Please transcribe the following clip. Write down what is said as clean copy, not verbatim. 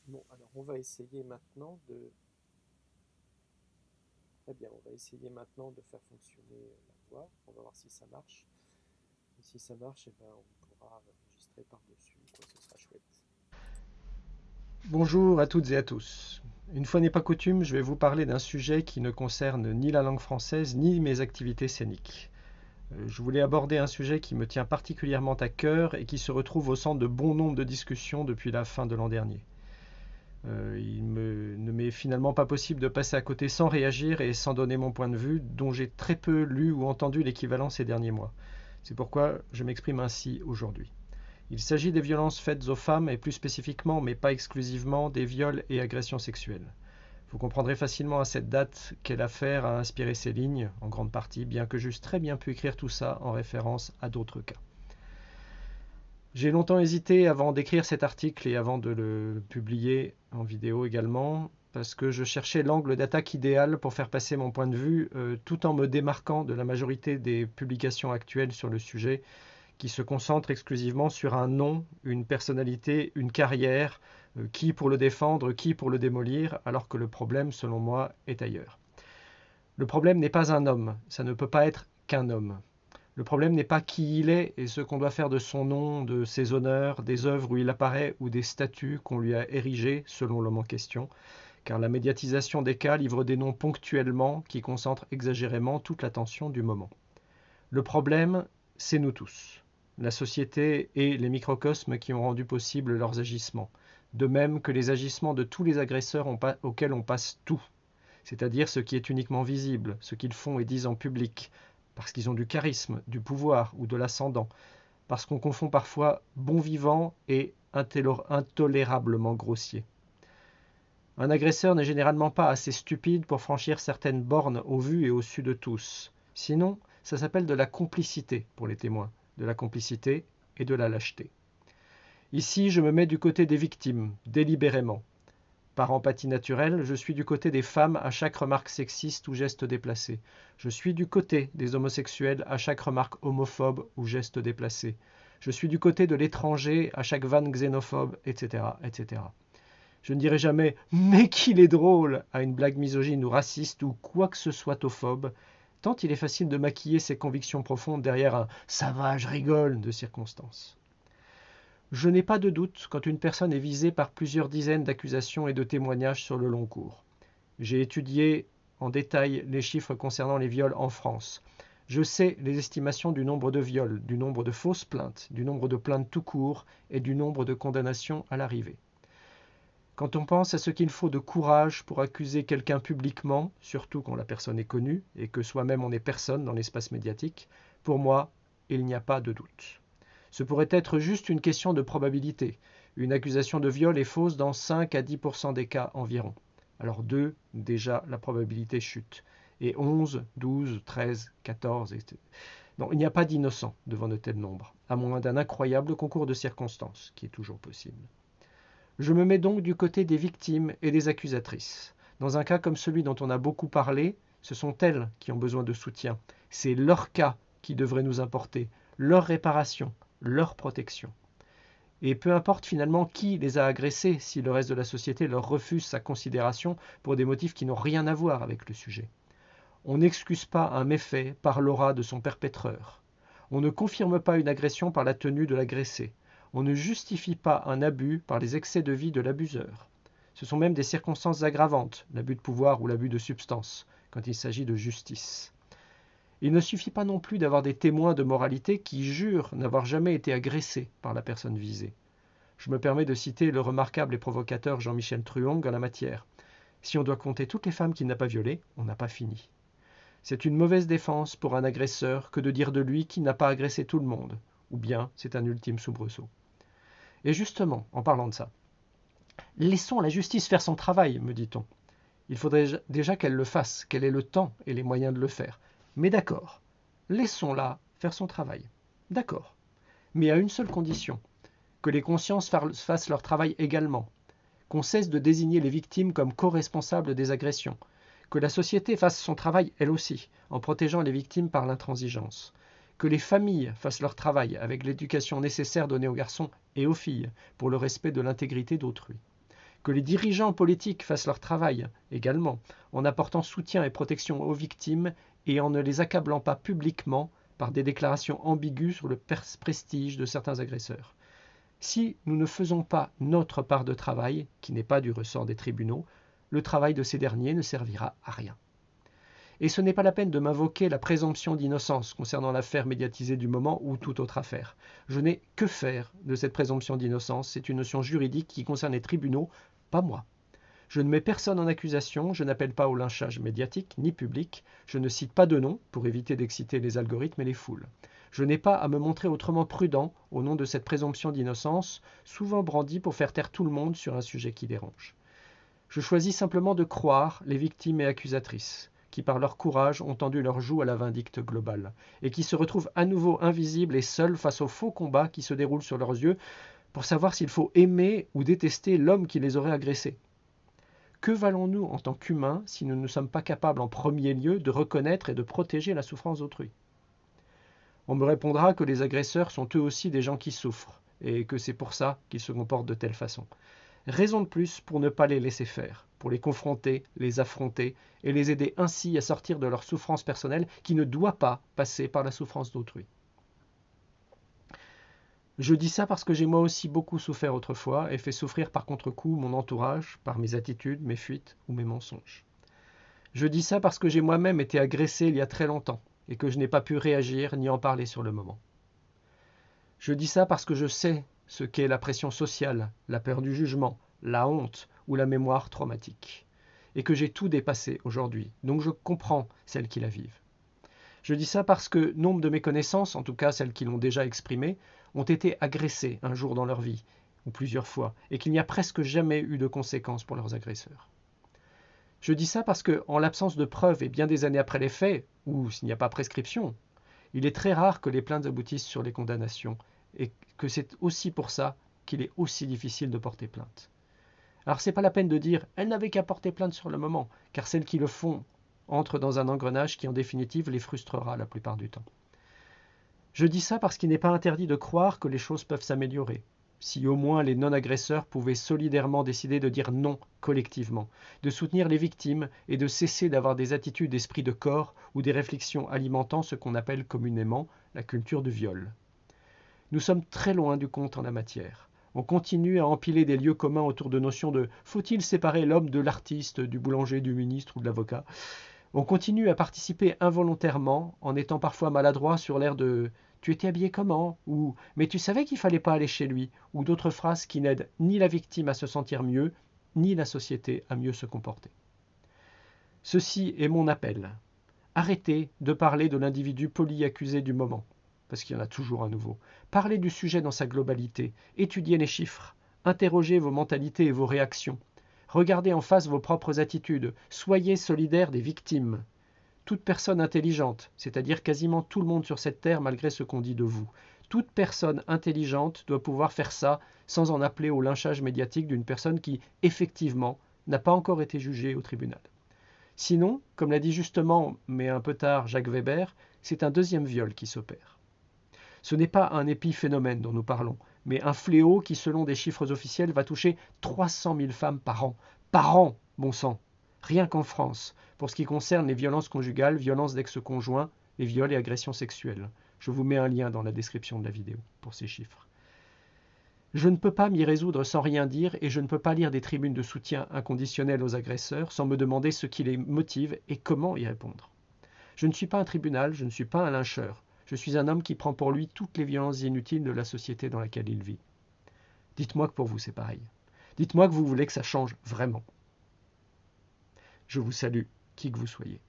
Bon, alors on va essayer maintenant de... Très bien, on va essayer maintenant de faire fonctionner la voix. On va voir si ça marche. Et si ça marche, eh ben, on pourra enregistrer par-dessus. Quoi, ce sera chouette. Bonjour à toutes et à tous. Une fois n'est pas coutume, je vais vous parler d'un sujet qui ne concerne ni la langue française ni mes activités scéniques. Je voulais aborder un sujet qui me tient particulièrement à cœur et qui se retrouve au centre de bon nombre de discussions depuis la fin de l'an dernier. Ne m'est finalement pas possible de passer à côté sans réagir et sans donner mon point de vue, dont j'ai très peu lu ou entendu l'équivalent ces derniers mois. C'est pourquoi je m'exprime ainsi aujourd'hui. Il s'agit des violences faites aux femmes et plus spécifiquement, mais pas exclusivement, des viols et agressions sexuelles. Vous comprendrez facilement à cette date quelle affaire a inspiré ces lignes, en grande partie, bien que j'eusse très bien pu écrire tout ça en référence à d'autres cas. J'ai longtemps hésité avant d'écrire cet article et avant de le publier en vidéo également, parce que je cherchais l'angle d'attaque idéal pour faire passer mon point de vue, tout en me démarquant de la majorité des publications actuelles sur le sujet, qui se concentre exclusivement sur un nom, une personnalité, une carrière, qui pour le défendre, qui pour le démolir, alors que le problème, selon moi, est ailleurs. Le problème n'est pas un homme, ça ne peut pas être qu'un homme. Le problème n'est pas qui il est et ce qu'on doit faire de son nom, de ses honneurs, des œuvres où il apparaît ou des statuts qu'on lui a érigés selon l'homme en question, car la médiatisation des cas livre des noms ponctuellement qui concentrent exagérément toute l'attention du moment. Le problème, c'est nous tous, la société et les microcosmes qui ont rendu possible leurs agissements, de même que les agissements de tous les agresseurs auxquels on passe tout, c'est-à-dire ce qui est uniquement visible, ce qu'ils font et disent en public, parce qu'ils ont du charisme, du pouvoir ou de l'ascendant, parce qu'on confond parfois bon vivant et intolérablement grossier. Un agresseur n'est généralement pas assez stupide pour franchir certaines bornes au vu et au su de tous. Sinon, ça s'appelle de la complicité pour les témoins, de la complicité et de la lâcheté. Ici, je me mets du côté des victimes, délibérément. Par empathie naturelle, je suis du côté des femmes à chaque remarque sexiste ou geste déplacé. Je suis du côté des homosexuels à chaque remarque homophobe ou geste déplacé. Je suis du côté de l'étranger à chaque vanne xénophobe, etc., etc. Je ne dirai jamais mais qu'il est drôle à une blague misogyne ou raciste ou quoi que ce soit ophobe, tant il est facile de maquiller ses convictions profondes derrière un ça va, je rigole de circonstance. Je n'ai pas de doute quand une personne est visée par plusieurs dizaines d'accusations et de témoignages sur le long cours. J'ai étudié en détail les chiffres concernant les viols en France. Je sais les estimations du nombre de viols, du nombre de fausses plaintes, du nombre de plaintes tout court et du nombre de condamnations à l'arrivée. Quand on pense à ce qu'il faut de courage pour accuser quelqu'un publiquement, surtout quand la personne est connue et que soi-même on est personne dans l'espace médiatique, pour moi, il n'y a pas de doute. Ce pourrait être juste une question de probabilité. Une accusation de viol est fausse dans 5 à 10% des cas environ. Alors 2, déjà la probabilité chute. Et 11, 12, 13, 14, etc. Non, il n'y a pas d'innocent devant de tels nombres, à moins d'un incroyable concours de circonstances, qui est toujours possible. Je me mets donc du côté des victimes et des accusatrices. Dans un cas comme celui dont on a beaucoup parlé, ce sont elles qui ont besoin de soutien. C'est leur cas qui devrait nous importer, leur réparation, leur protection. Et peu importe finalement qui les a agressées si le reste de la société leur refuse sa considération pour des motifs qui n'ont rien à voir avec le sujet. On n'excuse pas un méfait par l'aura de son perpétreur. On ne confirme pas une agression par la tenue de l'agressé. On ne justifie pas un abus par les excès de vie de l'abuseur. Ce sont même des circonstances aggravantes, l'abus de pouvoir ou l'abus de substance, quand il s'agit de justice. Il ne suffit pas non plus d'avoir des témoins de moralité qui jurent n'avoir jamais été agressés par la personne visée. Je me permets de citer le remarquable et provocateur Jean-Michel Truong en la matière. Si on doit compter toutes les femmes qu'il n'a pas violées, on n'a pas fini. C'est une mauvaise défense pour un agresseur que de dire de lui qu'il n'a pas agressé tout le monde, ou bien c'est un ultime soubresaut. Et justement, en parlant de ça, laissons la justice faire son travail, me dit-on. Il faudrait déjà qu'elle le fasse, qu'elle ait le temps et les moyens de le faire. Mais d'accord, laissons-la faire son travail. D'accord. Mais à une seule condition, que les consciences fassent leur travail également, qu'on cesse de désigner les victimes comme co-responsables des agressions, que la société fasse son travail elle aussi, en protégeant les victimes par l'intransigeance, que les familles fassent leur travail avec l'éducation nécessaire donnée aux garçons et aux filles pour le respect de l'intégrité d'autrui, Que les dirigeants politiques fassent leur travail également, en apportant soutien et protection aux victimes et en ne les accablant pas publiquement par des déclarations ambiguës sur le prestige de certains agresseurs. Si nous ne faisons pas notre part de travail, qui n'est pas du ressort des tribunaux, le travail de ces derniers ne servira à rien. Et ce n'est pas la peine de m'invoquer la présomption d'innocence concernant l'affaire médiatisée du moment ou toute autre affaire. Je n'ai que faire de cette présomption d'innocence. C'est une notion juridique qui concerne les tribunaux, pas moi. Je ne mets personne en accusation, je n'appelle pas au lynchage médiatique ni public, je ne cite pas de nom pour éviter d'exciter les algorithmes et les foules. Je n'ai pas à me montrer autrement prudent au nom de cette présomption d'innocence, souvent brandie pour faire taire tout le monde sur un sujet qui dérange. Je choisis simplement de croire les victimes et accusatrices, qui par leur courage ont tendu leur joug à la vindicte globale, et qui se retrouvent à nouveau invisibles et seuls face au faux combat qui se déroule sur leurs yeux pour savoir s'il faut aimer ou détester l'homme qui les aurait agressés. Que valons-nous en tant qu'humains si nous ne sommes pas capables en premier lieu de reconnaître et de protéger la souffrance d'autrui ? On me répondra que les agresseurs sont eux aussi des gens qui souffrent, et que c'est pour ça qu'ils se comportent de telle façon. Raison de plus pour ne pas les laisser faire, pour les confronter, les affronter, et les aider ainsi à sortir de leur souffrance personnelle qui ne doit pas passer par la souffrance d'autrui. Je dis ça parce que j'ai moi aussi beaucoup souffert autrefois et fait souffrir par contre-coup mon entourage, par mes attitudes, mes fuites ou mes mensonges. Je dis ça parce que j'ai moi-même été agressé il y a très longtemps et que je n'ai pas pu réagir ni en parler sur le moment. Je dis ça parce que je sais ce qu'est la pression sociale, la peur du jugement, la honte ou la mémoire traumatique, et que j'ai tout dépassé aujourd'hui, donc je comprends celles qui la vivent. Je dis ça parce que nombre de mes connaissances, en tout cas celles qui l'ont déjà exprimé, ont été agressées un jour dans leur vie, ou plusieurs fois, et qu'il n'y a presque jamais eu de conséquences pour leurs agresseurs. Je dis ça parce que, en l'absence de preuves et bien des années après les faits, ou s'il n'y a pas prescription, il est très rare que les plaintes aboutissent sur les condamnations, et que c'est aussi pour ça qu'il est aussi difficile de porter plainte. Alors c'est pas la peine de dire « elles n'avaient qu'à porter plainte sur le moment », car celles qui le font entrent dans un engrenage qui en définitive les frustrera la plupart du temps. Je dis ça parce qu'il n'est pas interdit de croire que les choses peuvent s'améliorer, si au moins les non-agresseurs pouvaient solidairement décider de dire non collectivement, de soutenir les victimes et de cesser d'avoir des attitudes d'esprit de corps ou des réflexions alimentant ce qu'on appelle communément la culture du viol. Nous sommes très loin du compte en la matière. On continue à empiler des lieux communs autour de notions de « faut-il séparer l'homme de l'artiste, du boulanger, du ministre ou de l'avocat ?» On continue à participer involontairement, en étant parfois maladroit sur l'air de « tu étais habillé comment ?» ou « mais tu savais qu'il ne fallait pas aller chez lui ?» ou d'autres phrases qui n'aident ni la victime à se sentir mieux, ni la société à mieux se comporter. Ceci est mon appel. Arrêtez de parler de l'individu polyaccusé du moment, parce qu'il y en a toujours un nouveau. Parlez du sujet dans sa globalité, étudiez les chiffres, interrogez vos mentalités et vos réactions. Regardez en face vos propres attitudes, soyez solidaires des victimes. Toute personne intelligente, c'est-à-dire quasiment tout le monde sur cette terre malgré ce qu'on dit de vous, toute personne intelligente doit pouvoir faire ça sans en appeler au lynchage médiatique d'une personne qui, effectivement, n'a pas encore été jugée au tribunal. Sinon, comme l'a dit justement, mais un peu tard, Jacques Weber, c'est un deuxième viol qui s'opère. Ce n'est pas un épiphénomène dont nous parlons, mais un fléau qui, selon des chiffres officiels, va toucher 300 000 femmes par an. Par an, bon sang. Rien qu'en France, pour ce qui concerne les violences conjugales, violences d'ex-conjoints, les viols et agressions sexuelles. Je vous mets un lien dans la description de la vidéo pour ces chiffres. Je ne peux pas m'y résoudre sans rien dire et je ne peux pas lire des tribunes de soutien inconditionnel aux agresseurs sans me demander ce qui les motive et comment y répondre. Je ne suis pas un tribunal, je ne suis pas un lyncheur. Je suis un homme qui prend pour lui toutes les violences inutiles de la société dans laquelle il vit. Dites-moi que pour vous c'est pareil. Dites-moi que vous voulez que ça change vraiment. Je vous salue, qui que vous soyez.